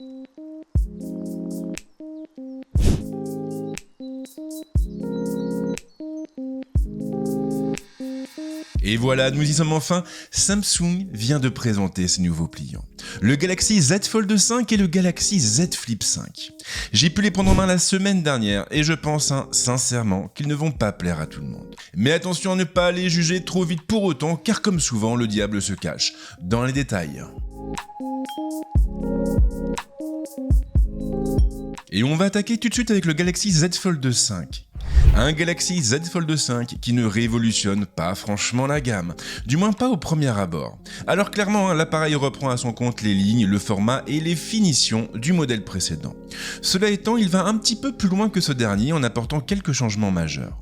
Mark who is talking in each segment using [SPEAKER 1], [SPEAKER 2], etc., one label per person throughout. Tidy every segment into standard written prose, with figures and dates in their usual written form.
[SPEAKER 1] Et voilà, nous y sommes enfin, Samsung vient de présenter ses nouveaux pliants. Le Galaxy Z Fold 5 et le Galaxy Z Flip 5. J'ai pu les prendre en main la semaine dernière et je pense sincèrement qu'ils ne vont pas plaire à tout le monde. Mais attention à ne pas les juger trop vite pour autant car comme souvent le diable se cache dans les détails. Et on va attaquer tout de suite avec le Galaxy Z Fold 5. Un Galaxy Z Fold 5 qui ne révolutionne pas franchement la gamme, du moins pas au premier abord. Alors clairement, l'appareil reprend à son compte les lignes, le format et les finitions du modèle précédent. Cela étant, il va un petit peu plus loin que ce dernier en apportant quelques changements majeurs.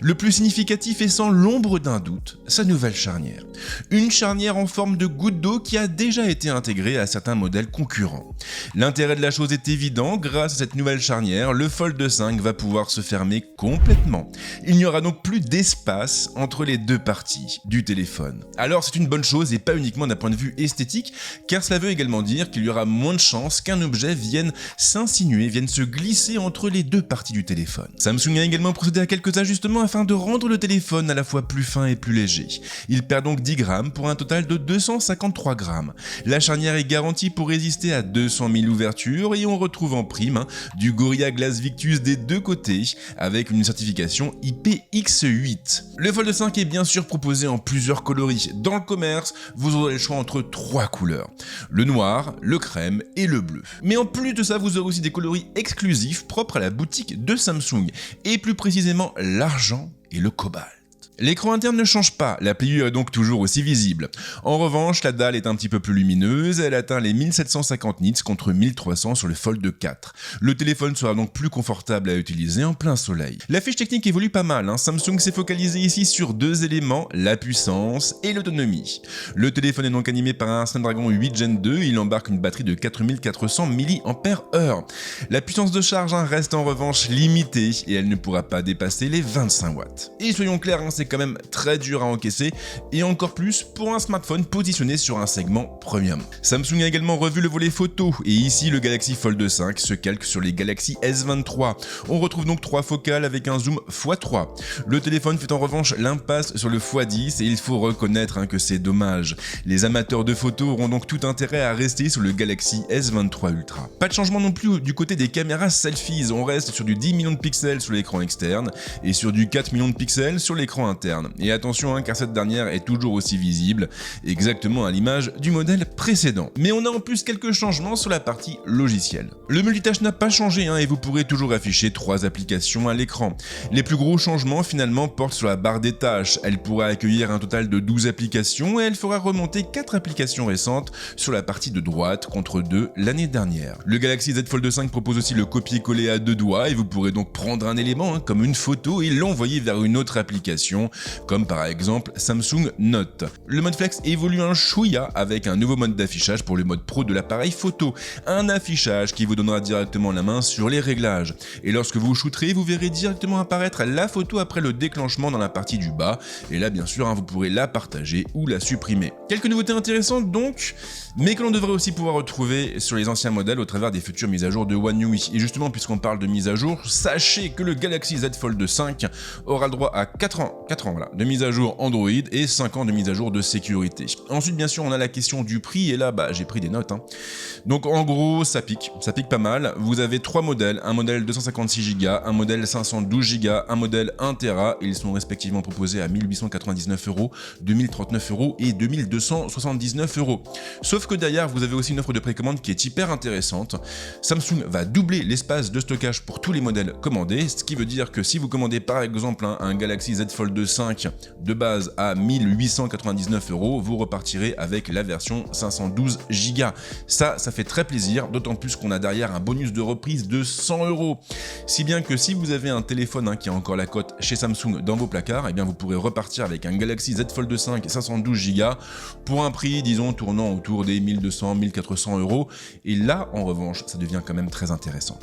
[SPEAKER 1] Le plus significatif est sans l'ombre d'un doute, sa nouvelle charnière. Une charnière en forme de goutte d'eau qui a déjà été intégrée à certains modèles concurrents. L'intérêt de la chose est évident, grâce à cette nouvelle charnière, le Fold 5 va pouvoir se fermer complètement. Il n'y aura donc plus d'espace entre les deux parties du téléphone. Alors c'est une bonne chose et pas uniquement d'un point de vue esthétique, car cela veut également dire qu'il y aura moins de chances qu'un objet vienne s'insinuer, vienne se glisser entre les deux parties du téléphone. Samsung a également procédé à quelques ajustements afin de rendre le téléphone à la fois plus fin et plus léger. Il perd donc 10 grammes pour un total de 253 grammes. La charnière est garantie pour résister à 200 000 ouvertures et on retrouve en prime du Gorilla Glass Victus des deux côtés avec une certification IPX8. Le Fold 5 est bien sûr proposé en plusieurs coloris. Dans le commerce, vous aurez le choix entre 3 couleurs. Le noir, le crème et le bleu. Mais en plus de ça, vous aurez aussi des coloris exclusifs propres à la boutique de Samsung et plus précisément l'argent et le cobalt. L'écran interne ne change pas, la pliure est donc toujours aussi visible. En revanche, la dalle est un petit peu plus lumineuse, elle atteint les 1750 nits contre 1300 sur le Fold 4. Le téléphone sera donc plus confortable à utiliser en plein soleil. La fiche technique évolue pas mal, Samsung s'est focalisé ici sur deux éléments, la puissance et l'autonomie. Le téléphone est donc animé par un Snapdragon 8 Gen 2, il embarque une batterie de 4400 mAh. La puissance de charge reste en revanche limitée et elle ne pourra pas dépasser les 25 watts. Et soyons clairs, c'est quand même très dur à encaisser et encore plus pour un smartphone positionné sur un segment premium. Samsung a également revu le volet photo et ici le Galaxy Fold 5 se calque sur les Galaxy S23. On retrouve donc 3 focales avec un zoom x3. Le téléphone fait en revanche l'impasse sur le x10 et il faut reconnaître que c'est dommage. Les amateurs de photos auront donc tout intérêt à rester sur le Galaxy S23 Ultra. Pas de changement non plus du côté des caméras selfies, on reste sur du 10 millions de pixels sur l'écran externe et sur du 4 millions de pixels sur l'écran interne. Et attention car cette dernière est toujours aussi visible, exactement à l'image du modèle précédent. Mais on a en plus quelques changements sur la partie logicielle. Le multitâche n'a pas changé et vous pourrez toujours afficher 3 applications à l'écran. Les plus gros changements finalement portent sur la barre des tâches. Elle pourra accueillir un total de 12 applications et elle fera remonter 4 applications récentes sur la partie de droite contre 2 l'année dernière. Le Galaxy Z Fold 5 propose aussi le copier-coller à 2 doigts et vous pourrez donc prendre un élément comme une photo et l'envoyer vers une autre application, comme par exemple Samsung Note. Le mode flex évolue un chouïa avec un nouveau mode d'affichage pour le mode pro de l'appareil photo, un affichage qui vous donnera directement la main sur les réglages. Et lorsque vous shooterez, vous verrez directement apparaître la photo après le déclenchement dans la partie du bas, et là bien sûr vous pourrez la partager ou la supprimer. Quelques nouveautés intéressantes donc, mais que l'on devrait aussi pouvoir retrouver sur les anciens modèles au travers des futures mises à jour de One UI. Et justement, puisqu'on parle de mise à jour, sachez que le Galaxy Z Fold 5 aura le droit à 4 ans de mise à jour Android et 5 ans de mise à jour de sécurité. Ensuite, bien sûr, on a la question du prix et là, j'ai pris des notes. Donc en gros, ça pique pas mal. Vous avez 3 modèles, un modèle 256 Go, un modèle 512 Go, un modèle 1 Tera. Ils sont respectivement proposés à 1899 €, 2039 € et 2279 €. Sauf que derrière, vous avez aussi une offre de précommande qui est hyper intéressante. Samsung va doubler l'espace de stockage pour tous les modèles commandés, ce qui veut dire que si vous commandez par exemple un Galaxy Z Fold 5 de base à 1899 €, vous repartirez avec la version 512 Go. Ça fait très plaisir, d'autant plus qu'on a derrière un bonus de reprise de 100 €. Si bien que si vous avez un téléphone qui a encore la cote chez Samsung dans vos placards, et bien vous pourrez repartir avec un Galaxy Z Fold 5 512 Go pour un prix, disons, tournant autour des 1200-1400 €. Et là, en revanche, ça devient quand même très intéressant.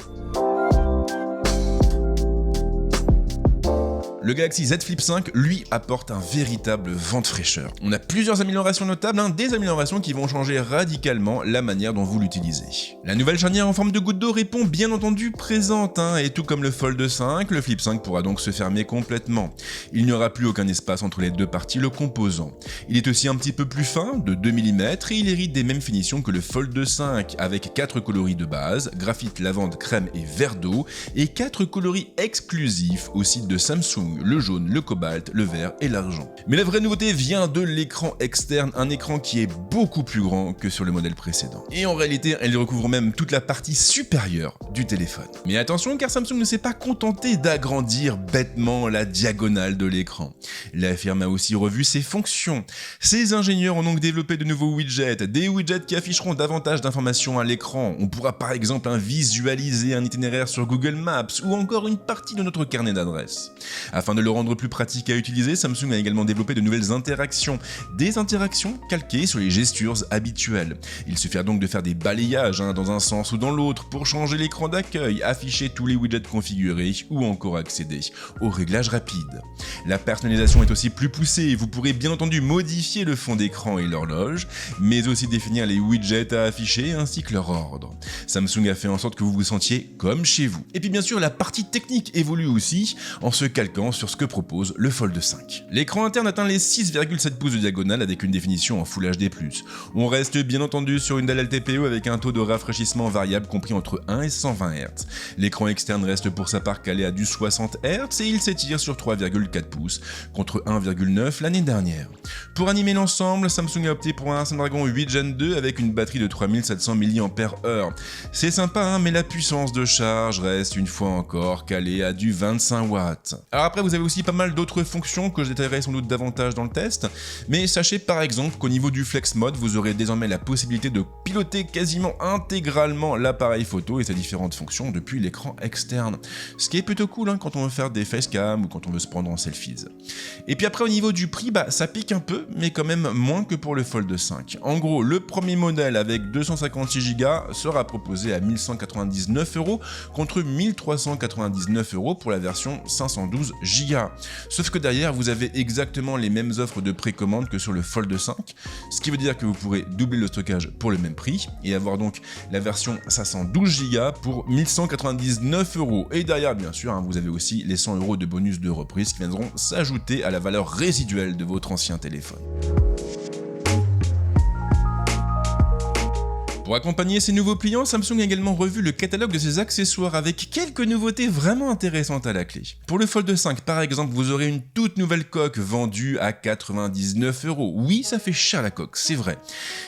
[SPEAKER 1] le Galaxy Z Flip 5, lui, apporte un véritable vent de fraîcheur. On a plusieurs améliorations notables, des améliorations qui vont changer radicalement la manière dont vous l'utilisez. La nouvelle charnière en forme de goutte d'eau répond bien entendu présente, et tout comme le Fold 5, le Flip 5 pourra donc se fermer complètement. Il n'y aura plus aucun espace entre les deux parties le composant. Il est aussi un petit peu plus fin, de 2 mm, et il hérite des mêmes finitions que le Fold 5, avec 4 coloris de base, graphite, lavande, crème et verre d'eau, et 4 coloris exclusifs au site de Samsung, le jaune, le cobalt, le vert et l'argent. Mais la vraie nouveauté vient de l'écran externe, un écran qui est beaucoup plus grand que sur le modèle précédent. Et en réalité, elle recouvre même toute la partie supérieure du téléphone. Mais attention, car Samsung ne s'est pas contenté d'agrandir bêtement la diagonale de l'écran. La firme a aussi revu ses fonctions. Ses ingénieurs ont donc développé de nouveaux widgets, des widgets qui afficheront davantage d'informations à l'écran. On pourra par exemple visualiser un itinéraire sur Google Maps ou encore une partie de notre carnet d'adresses. Afin de le rendre plus pratique à utiliser, Samsung a également développé de nouvelles interactions, des interactions calquées sur les gestures habituelles. Il suffit donc de faire des balayages dans un sens ou dans l'autre pour changer l'écran d'accueil, afficher tous les widgets configurés ou encore accéder aux réglages rapides. La personnalisation est aussi plus poussée, vous pourrez bien entendu modifier le fond d'écran et l'horloge, mais aussi définir les widgets à afficher ainsi que leur ordre. Samsung a fait en sorte que vous vous sentiez comme chez vous. Et puis bien sûr, la partie technique évolue aussi en se calquant sur ce que propose le Fold 5. L'écran interne atteint les 6,7 pouces de diagonale avec une définition en Full HD+. On reste bien entendu sur une dalle LTPO avec un taux de rafraîchissement variable compris entre 1 et 120 Hz. L'écran externe reste pour sa part calé à du 60 Hz et il s'étire sur 3,4 pouces contre 1,9 l'année dernière. Pour animer l'ensemble, Samsung a opté pour un Snapdragon 8 Gen 2 avec une batterie de 3700 mAh. C'est sympa, mais la puissance de charge reste une fois encore calée à du 25 watts. Alors après, vous avez aussi pas mal d'autres fonctions que je détaillerai sans doute davantage dans le test, mais sachez par exemple qu'au niveau du Flex Mode, vous aurez désormais la possibilité de piloter quasiment intégralement l'appareil photo et ses différentes fonctions depuis l'écran externe. Ce qui est plutôt cool quand on veut faire des facecam ou quand on veut se prendre en selfies. Et puis après au niveau du prix, ça pique un peu, mais quand même moins que pour le Fold 5. En gros, le premier modèle avec 256 Go sera proposé à 1199 € contre 1399 € pour la version 512 Go. Sauf que derrière, vous avez exactement les mêmes offres de précommande que sur le Fold 5, ce qui veut dire que vous pourrez doubler le stockage pour le même prix et avoir donc la version 512 Go pour 1199 €. Et derrière, bien sûr, vous avez aussi les 100 € de bonus de reprise qui viendront s'ajouter à la valeur résiduelle de votre ancien téléphone. Pour accompagner ces nouveaux clients, Samsung a également revu le catalogue de ses accessoires avec quelques nouveautés vraiment intéressantes à la clé. Pour le Fold 5 par exemple, vous aurez une toute nouvelle coque vendue à 99 €. Oui, ça fait cher la coque, c'est vrai,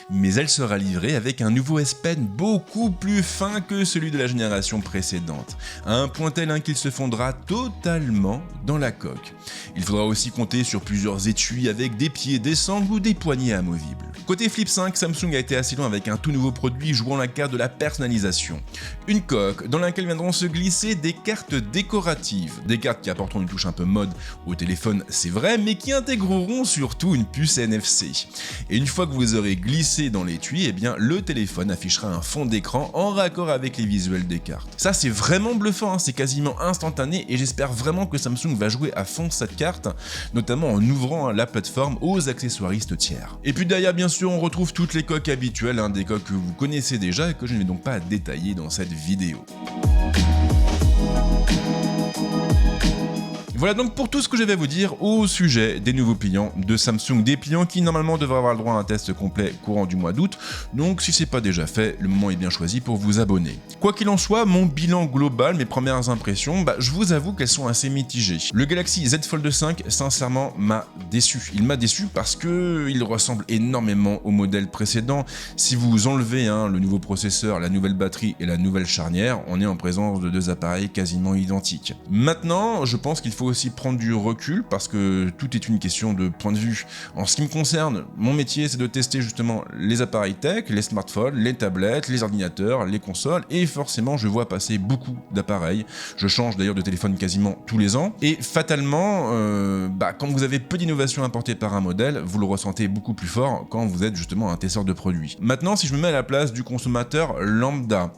[SPEAKER 1] mais elle sera livrée avec un nouveau S Pen beaucoup plus fin que celui de la génération précédente, à un point tel qu'il se fondra totalement dans la coque. Il faudra aussi compter sur plusieurs étuis avec des pieds, des sangles ou des poignées amovibles. Côté Flip 5, Samsung a été assez loin avec un tout nouveau produit jouant la carte de la personnalisation. Une coque dans laquelle viendront se glisser des cartes décoratives, des cartes qui apporteront une touche un peu mode au téléphone, c'est vrai, mais qui intégreront surtout une puce NFC. Et une fois que vous aurez glissé dans l'étui, le téléphone affichera un fond d'écran en raccord avec les visuels des cartes. Ça c'est vraiment bluffant, c'est quasiment instantané et j'espère vraiment que Samsung va jouer à fond cette carte, notamment en ouvrant la plateforme aux accessoiristes tiers. Et puis derrière, bien sûr, on retrouve toutes les coques habituelles, des coques que vous connaissez déjà et que je ne vais donc pas détailler dans cette vidéo. Voilà donc pour tout ce que j'avais à vous dire au sujet des nouveaux clients de Samsung, des clients qui normalement devraient avoir le droit à un test complet courant du mois d'août, donc si c'est pas déjà fait, le moment est bien choisi pour vous abonner. Quoi qu'il en soit, mon bilan global, mes premières impressions, je vous avoue qu'elles sont assez mitigées. Le Galaxy Z Fold 5, sincèrement, m'a déçu. Il m'a déçu parce que il ressemble énormément au modèle précédent. Si vous enlevez le nouveau processeur, la nouvelle batterie et la nouvelle charnière, on est en présence de deux appareils quasiment identiques. Maintenant, je pense qu'il faut aussi prendre du recul parce que tout est une question de point de vue. En ce qui me concerne, mon métier c'est de tester justement les appareils tech, les smartphones, les tablettes, les ordinateurs, les consoles et forcément je vois passer beaucoup d'appareils. Je change d'ailleurs de téléphone quasiment tous les ans et fatalement quand vous avez peu d'innovation apportée par un modèle, vous le ressentez beaucoup plus fort quand vous êtes justement un testeur de produits. Maintenant, si je me mets à la place du consommateur lambda,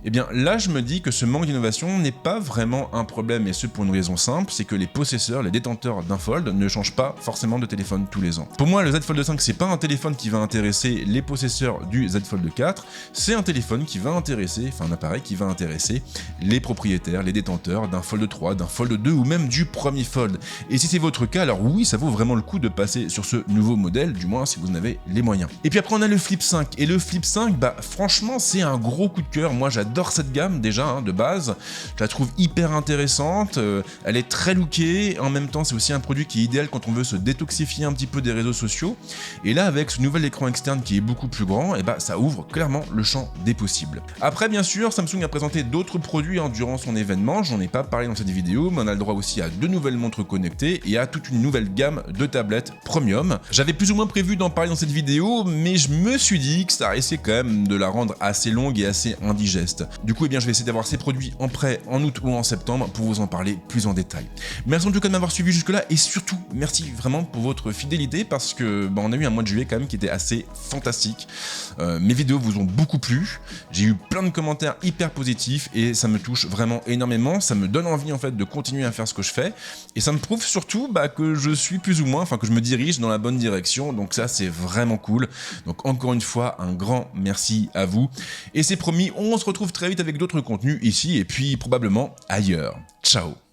[SPEAKER 1] Eh bien là je me dis que ce manque d'innovation n'est pas vraiment un problème, et ce pour une raison simple, c'est que les possesseurs, les détenteurs d'un Fold ne changent pas forcément de téléphone tous les ans. Pour moi le Z Fold 5 c'est pas un téléphone qui va intéresser les possesseurs du Z Fold 4, c'est un téléphone qui va intéresser, enfin un appareil qui va intéresser les propriétaires, les détenteurs d'un Fold 3, d'un Fold 2 ou même du premier Fold. Et si c'est votre cas, alors oui, ça vaut vraiment le coup de passer sur ce nouveau modèle, du moins si vous en avez les moyens. Et puis après on a le Flip 5, et le Flip 5, bah franchement c'est un gros coup de cœur. Moi j'adore cette gamme déjà de base, je la trouve hyper intéressante, elle est très lookée, en même temps c'est aussi un produit qui est idéal quand on veut se détoxifier un petit peu des réseaux sociaux, et là avec ce nouvel écran externe qui est beaucoup plus grand, et bah ça ouvre clairement le champ des possibles. Après bien sûr Samsung a présenté d'autres produits durant son événement, j'en ai pas parlé dans cette vidéo, mais on a le droit aussi à 2 nouvelles montres connectées et à toute une nouvelle gamme de tablettes premium. J'avais plus ou moins prévu d'en parler dans cette vidéo, mais je me suis dit que ça risquait quand même de la rendre assez longue et assez indigeste. Du coup, eh bien, je vais essayer d'avoir ces produits en prêt en août ou en septembre pour vous en parler plus en détail. Merci en tout cas de m'avoir suivi jusque là, et surtout, merci vraiment pour votre fidélité, parce que on a eu un mois de juillet quand même qui était assez fantastique. Mes vidéos vous ont beaucoup plu, j'ai eu plein de commentaires hyper positifs et ça me touche vraiment énormément, ça me donne envie en fait de continuer à faire ce que je fais, et ça me prouve surtout que je suis plus ou moins, enfin que je me dirige dans la bonne direction, donc ça c'est vraiment cool. Donc encore une fois, un grand merci à vous, et c'est promis, on se retrouve très vite avec d'autres contenus ici et puis probablement ailleurs. Ciao.